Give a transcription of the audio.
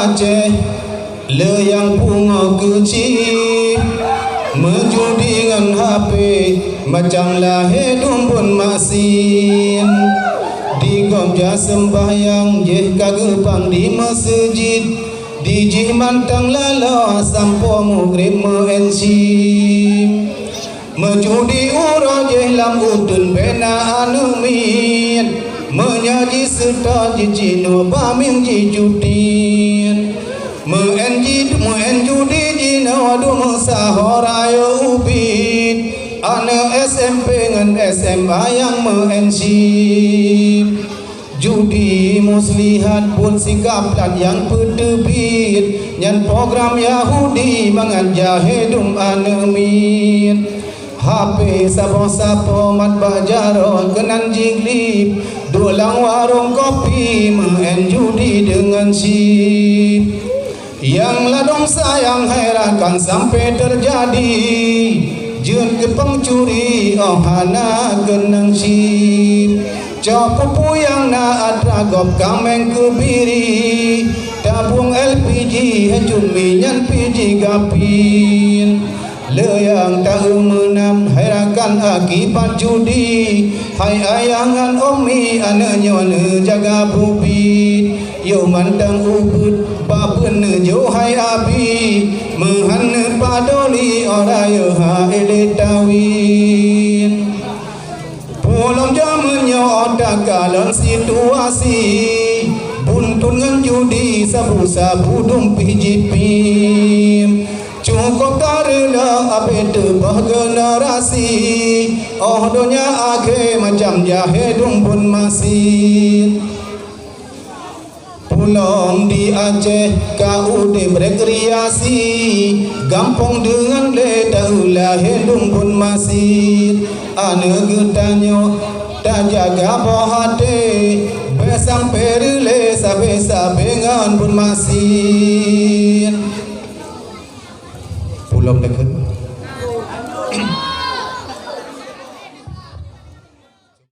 Aceh le yang pungo kecil menjudi dengan HP macam lahir dumpun maksin di gomja sembahyang je kagepang di masjid di jimantang lala sampo mugrib mensi menjudi ura je lam utun bena anumin menyaji serta jino paming jujudin menjudi jino adu sahorayo ubin ane SMP dengan SMA yang mensi judi muslihat pun sikap dan yang pedebit yang program Yahudi mangan jahedum anemin HP sapo-sapo mat bajaro kenan jiglip dolang warung kopi menjudi dengan sip yang ladong sayang herankan sampai terjadi jun ke pengcuri ohana kenang sip copupu yang na adragop kameng kebiri tabung LPG hejun minyan PG gapin le yang tak menam herakan akibat judi hai ayangan omi anaknya ne jaga bubit yo mandang ubud babun ne jo hai abi menhan padoli orayo ha ele tawin polong jamannya otak galon situasi buntun ngan judi sabu-sabu dumpi jipim cukup tarila abe tebah generasi oh dunia akhir macam jahe dumpun masin pulang di Aceh kau di berkreasi gampang dengan leda ulah dumpun masin ane getanyo tak jaga bohate besang perile sabe-sabe ngan pun masin